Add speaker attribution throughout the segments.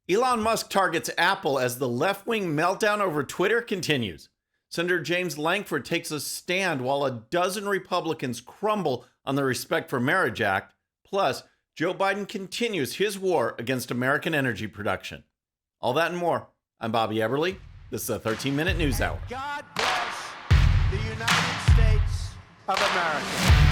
Speaker 1: Elon Musk targets Apple as the left-wing meltdown over Twitter continues. Senator James Lankford takes a stand while a dozen Republicans crumble on the Respect for Marriage Act. Plus, Joe Biden continues his war against American energy production. All that and more. I'm Bobby Eberle. This is a 13-minute news hour.
Speaker 2: God bless the United States of America.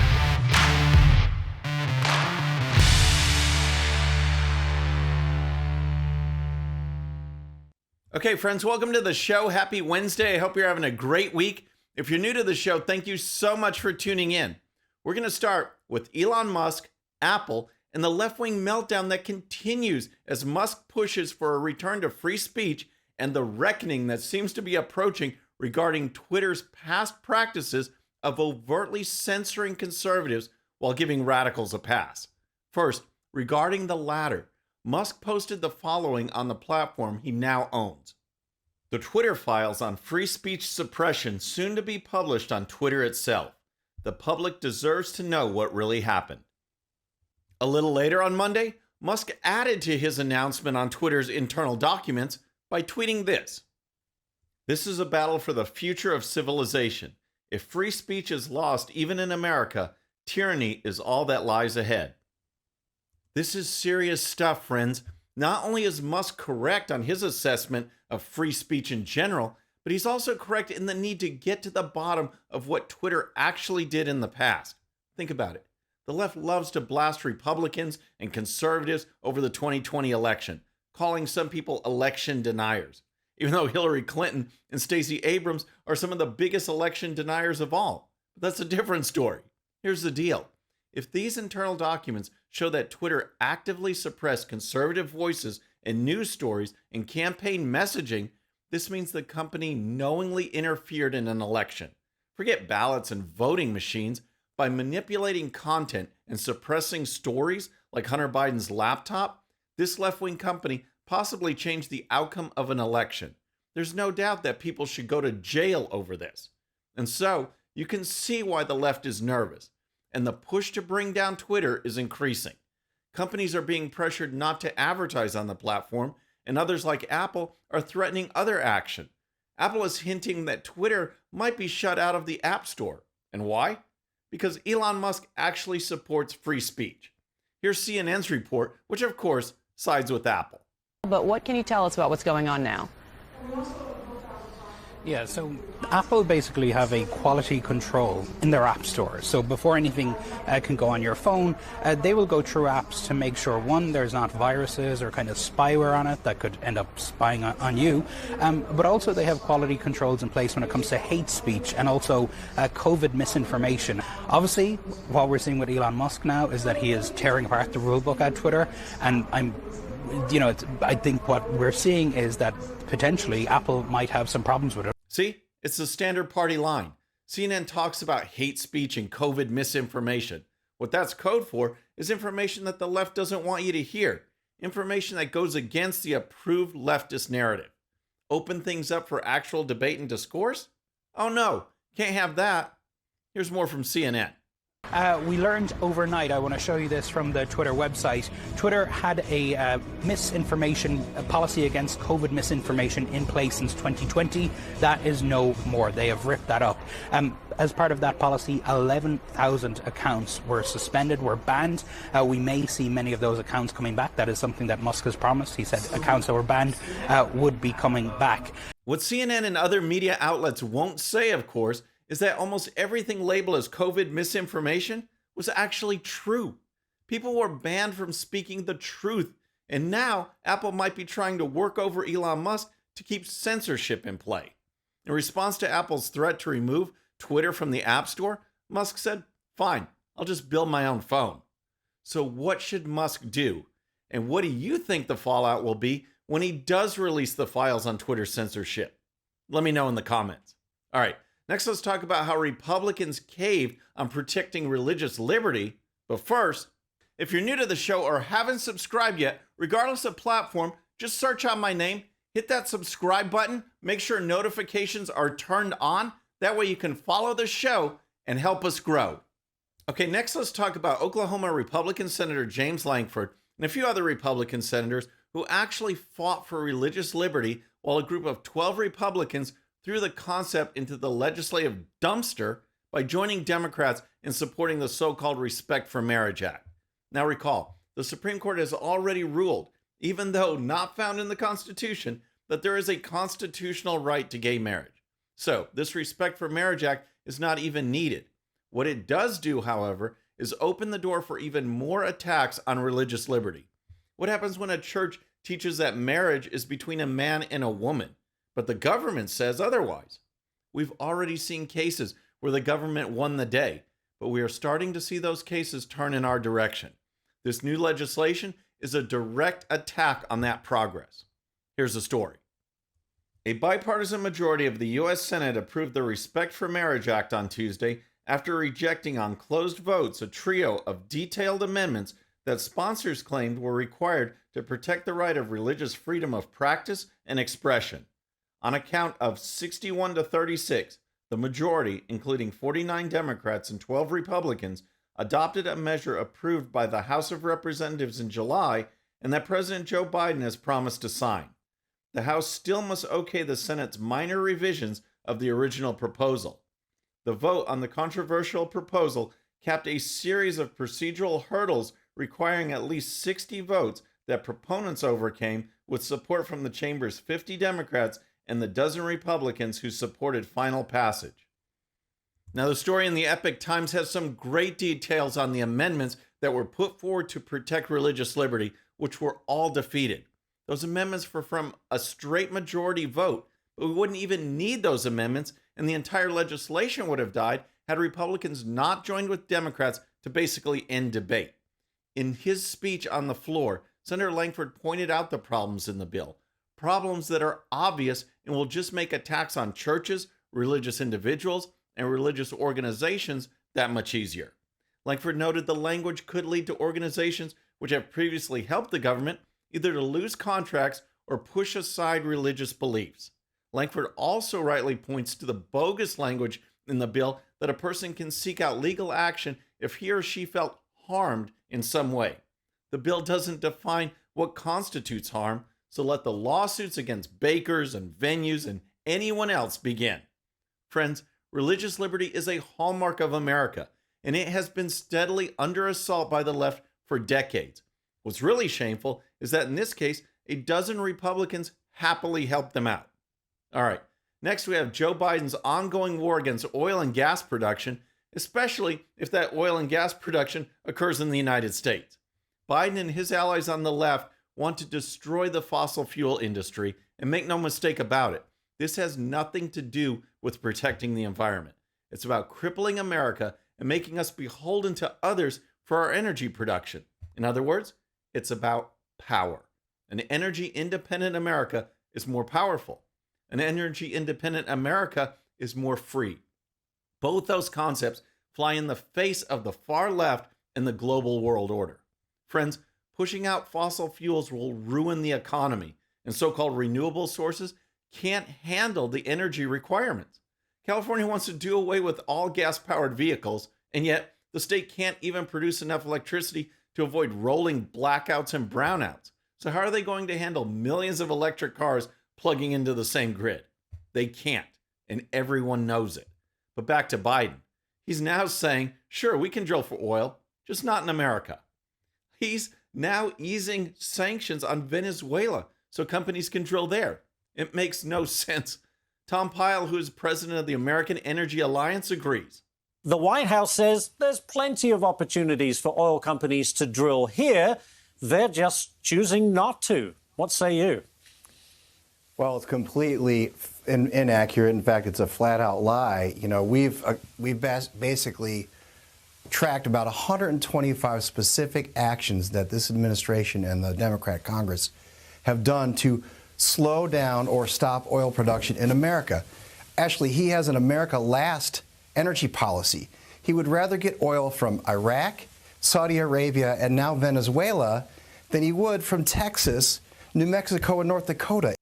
Speaker 1: Okay, friends, welcome to the show. Happy Wednesday. I hope you're having a great week. If you're new to the show, thank you so much for tuning in. We're going to start with Elon Musk, Apple, and the left-wing meltdown that continues as Musk pushes for a return to free speech and the reckoning that seems to be approaching regarding Twitter's past practices of overtly censoring conservatives while giving radicals a pass. First, regarding the latter, Musk posted the following on the platform he now owns. The Twitter files on free speech suppression soon to be published on Twitter itself. The public deserves to know what really happened. A little later on Monday, Musk added to his announcement on Twitter's internal documents by tweeting this. This is a battle for the future of civilization. If free speech is lost even in America, tyranny is all that lies ahead. This is serious stuff, friends. Not only is Musk correct on his assessment of free speech in general, but he's also correct in the need to get to the bottom of what Twitter actually did in the past. Think about it. The left loves to blast Republicans and conservatives over the 2020 election, calling some people election deniers, even though Hillary Clinton and Stacey Abrams are some of the biggest election deniers of all. But that's a different story. Here's the deal. If these internal documents show that Twitter actively suppressed conservative voices and news stories and campaign messaging, this means the company knowingly interfered in an election. Forget ballots and voting machines. By manipulating content and suppressing stories like Hunter Biden's laptop, this left-wing company possibly changed the outcome of an election. There's no doubt that people should go to jail over this. And so, you can see why the left is nervous. And the push to bring down Twitter is increasing. Companies are being pressured not to advertise on the platform, and others like Apple are threatening other action. Apple is hinting that Twitter might be shut out of the App Store. And why? Because Elon Musk actually supports free speech. Here's CNN's report, which of course sides with Apple.
Speaker 3: But what can you tell us about what's going on now?
Speaker 4: Yeah, so Apple basically have a quality control in their app store. So before anything can go on your phone, they will go through apps to make sure, one, there's not viruses or kind of spyware on it that could end up spying on you. But also they have quality controls in place when it comes to hate speech and also COVID misinformation. Obviously, what we're seeing with Elon Musk now is that he is tearing apart the rulebook at Twitter. And I think what we're seeing is that potentially Apple might have some problems with it.
Speaker 1: See, it's the standard party line. CNN talks about hate speech and COVID misinformation. What that's code for is information that the left doesn't want you to hear. Information that goes against the approved leftist narrative. Open things up for actual debate and discourse? Oh no, can't have that. Here's more from CNN.
Speaker 4: We learned overnight, I want to show you this from the Twitter website, Twitter had a misinformation policy against COVID misinformation in place since 2020. That is no more. They have ripped that up. As part of that policy, 11,000 accounts were suspended, were banned. We may see many of those accounts coming back. That is something that Musk has promised. He said accounts that were banned would be coming back.
Speaker 1: What CNN and other media outlets won't say, of course, is that almost everything labeled as COVID misinformation was actually true. People were banned from speaking the truth, and now Apple might be trying to work over Elon Musk to keep censorship in play. In response to Apple's threat to remove Twitter from the App Store, Musk said, "Fine, I'll just build my own phone." So what should Musk do? And what do you think the fallout will be when he does release the files on Twitter censorship? Let me know in the comments. All right. Next, let's talk about how Republicans caved on protecting religious liberty. But first, if you're new to the show or haven't subscribed yet, regardless of platform, just search out my name, hit that subscribe button, make sure notifications are turned on. That way you can follow the show and help us grow. Okay, next let's talk about Oklahoma Republican Senator James Lankford and a few other Republican senators who actually fought for religious liberty while a group of 12 Republicans threw the concept into the legislative dumpster by joining Democrats in supporting the so-called Respect for Marriage Act. Now recall, the Supreme Court has already ruled, even though not found in the Constitution, that there is a constitutional right to gay marriage. So this Respect for Marriage Act is not even needed. What it does do, however, is open the door for even more attacks on religious liberty. What happens when a church teaches that marriage is between a man and a woman, but the government says otherwise? We've already seen cases where the government won the day, but we are starting to see those cases turn in our direction. This new legislation is a direct attack on that progress. Here's the story. A bipartisan majority of the U.S. Senate approved the Respect for Marriage Act on Tuesday after rejecting on closed votes a trio of detailed amendments that sponsors claimed were required to protect the right of religious freedom of practice and expression. On a count of 61 to 36, the majority, including 49 Democrats and 12 Republicans, adopted a measure approved by the House of Representatives in July and that President Joe Biden has promised to sign. The House still must okay the Senate's minor revisions of the original proposal. The vote on the controversial proposal capped a series of procedural hurdles requiring at least 60 votes that proponents overcame with support from the chamber's 50 Democrats and the dozen Republicans who supported final passage. Now, the story in the Epoch Times has some great details on the amendments that were put forward to protect religious liberty, which were all defeated. Those amendments were from a straight majority vote, but we wouldn't even need those amendments, and the entire legislation would have died had Republicans not joined with Democrats to basically end debate. In his speech on the floor, Senator Lankford pointed out the problems in the bill, problems that are obvious and will just make attacks on churches, religious individuals, and religious organizations that much easier. Lankford noted the language could lead to organizations which have previously helped the government either to lose contracts or push aside religious beliefs. Lankford also rightly points to the bogus language in the bill that a person can seek out legal action if he or she felt harmed in some way. The bill doesn't define what constitutes harm, so let the lawsuits against bakers and venues and anyone else begin. Friends, religious liberty is a hallmark of America, and it has been steadily under assault by the left for decades. What's really shameful is that in this case, a dozen Republicans happily helped them out. All right, next we have Joe Biden's ongoing war against oil and gas production, especially if that oil and gas production occurs in the United States. Biden and his allies on the left want to destroy the fossil fuel industry, and make no mistake about it, this has nothing to do with protecting the environment. It's about crippling America and making us beholden to others for our energy production. In other words, it's about power. An energy-independent America is more powerful. An energy-independent America is more free. Both those concepts fly in the face of the far left and the global world order. Friends, pushing out fossil fuels will ruin the economy, and so-called renewable sources can't handle the energy requirements. California wants to do away with all gas-powered vehicles, and yet the state can't even produce enough electricity to avoid rolling blackouts and brownouts. So how are they going to handle millions of electric cars plugging into the same grid? They can't, and everyone knows it. But back to Biden. He's now saying, sure, we can drill for oil, just not in America. He's now easing sanctions on Venezuela so companies can drill there. It makes no sense. Tom Pyle, who is president of the American Energy Alliance, agrees.
Speaker 5: The White House says there's plenty of opportunities for oil companies to drill here. They're just choosing not to. What say you?
Speaker 6: Well, it's completely inaccurate. In fact, it's a flat-out lie. You know, we've basically tracked about 125 specific actions that this administration and the Democrat Congress have done to slow down or stop oil production in America. Actually, he has an America Last energy policy. He would rather get oil from Iraq, Saudi Arabia, and now Venezuela than he would from Texas, New Mexico, and North Dakota.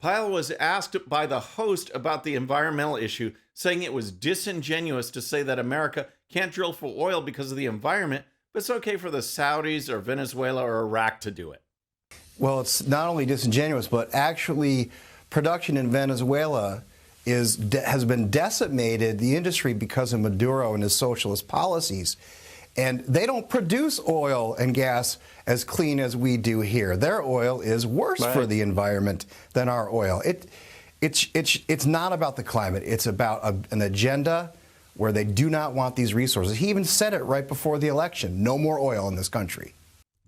Speaker 1: Pyle was asked by the host about the environmental issue, saying it was disingenuous to say that America can't drill for oil because of the environment, but it's okay for the Saudis or Venezuela or Iraq to do it.
Speaker 6: Well, it's not only disingenuous, but actually production in Venezuela has been decimated, the industry, because of Maduro and his socialist policies. And they don't produce oil and gas as clean as we do here. Their oil is worse for the environment than our oil. It's not about the climate. It's about an agenda where they do not want these resources. He even said it right before the election. No more oil in this country.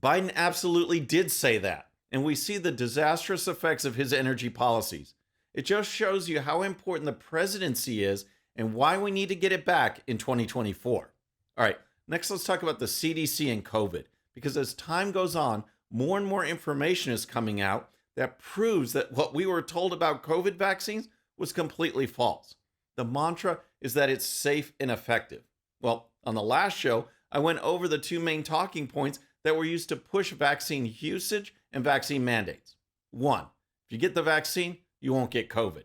Speaker 1: Biden absolutely did say that. And we see the disastrous effects of his energy policies. It just shows you how important the presidency is and why we need to get it back in 2024. All right, next let's talk about the CDC and COVID, because as time goes on, more and more information is coming out that proves that what we were told about COVID vaccines was completely false. The mantra is that it's safe and effective. Well, on the last show, I went over the two main talking points that were used to push vaccine usage and vaccine mandates. One, if you get the vaccine, you won't get COVID.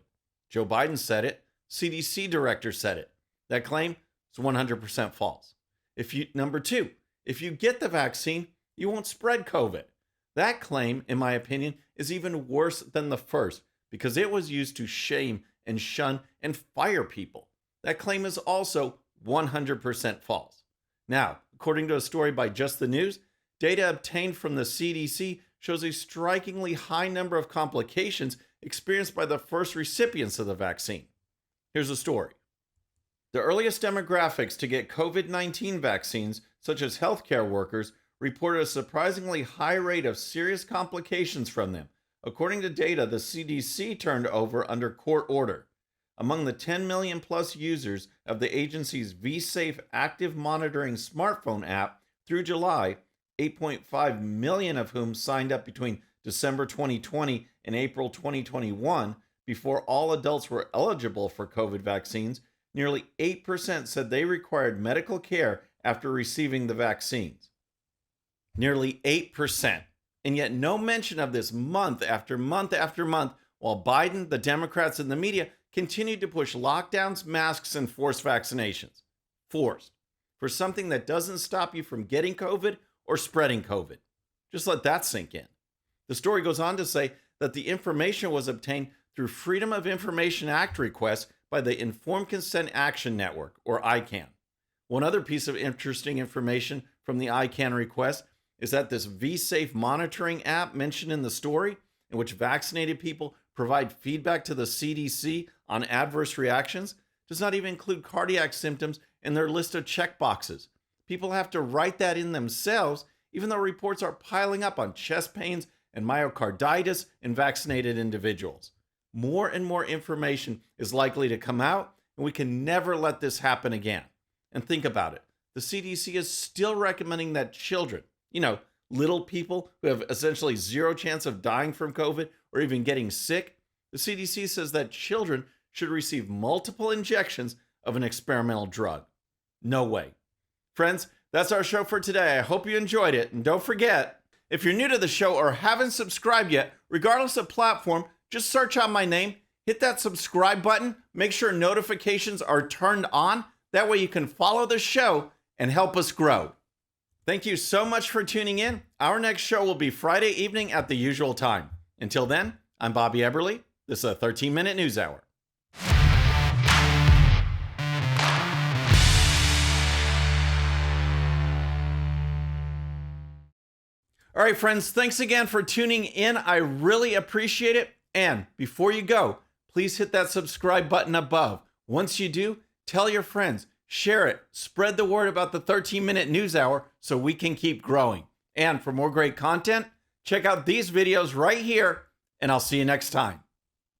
Speaker 1: Joe Biden said it. CDC director said it. That claim is 100% false. Number two, if you get the vaccine, you won't spread COVID. That claim, in my opinion, is even worse than the first because it was used to shame and shun and fire people. That claim is also 100% false. Now, according to a story by Just the News, data obtained from the CDC shows a strikingly high number of complications experienced by the first recipients of the vaccine. Here's the story. The earliest demographics to get COVID-19 vaccines, such as healthcare workers, reported a surprisingly high rate of serious complications from them, according to data the CDC turned over under court order. Among the 10 million plus users of the agency's vSafe active monitoring smartphone app through July, 8.5 million of whom signed up between December 2020 and April 2021, before all adults were eligible for COVID vaccines, nearly 8% said they required medical care after receiving the vaccines. Nearly 8%. And yet no mention of this month after month after month, while Biden, the Democrats, and the media continued to push lockdowns, masks, and forced vaccinations. Forced. For something that doesn't stop you from getting COVID or spreading COVID. Just let that sink in. The story goes on to say that the information was obtained through Freedom of Information Act requests by the Informed Consent Action Network, or ICANN. One other piece of interesting information from the ICANN request is that this vSafe monitoring app mentioned in the story, in which vaccinated people provide feedback to the CDC on adverse reactions, does not even include cardiac symptoms in their list of checkboxes. People have to write that in themselves, even though reports are piling up on chest pains and myocarditis in vaccinated individuals. More and more information is likely to come out, and we can never let this happen again. And think about it. The CDC is still recommending that children, little people who have essentially zero chance of dying from COVID or even getting sick, the CDC says that children should receive multiple injections of an experimental drug. No way. Friends, that's our show for today. I hope you enjoyed it. And don't forget, if you're new to the show or haven't subscribed yet, regardless of platform, just search out my name, hit that subscribe button, make sure notifications are turned on. That way you can follow the show and help us grow. Thank you so much for tuning in. Our next show will be Friday evening at the usual time. Until then, I'm Bobby Eberle. This is a 13-minute news hour. All right, friends, thanks again for tuning in. I really appreciate it. And before you go, please hit that subscribe button above. Once you do, tell your friends, share it, spread the word about the 13-minute news hour so we can keep growing. And for more great content, check out these videos right here, and I'll see you next time.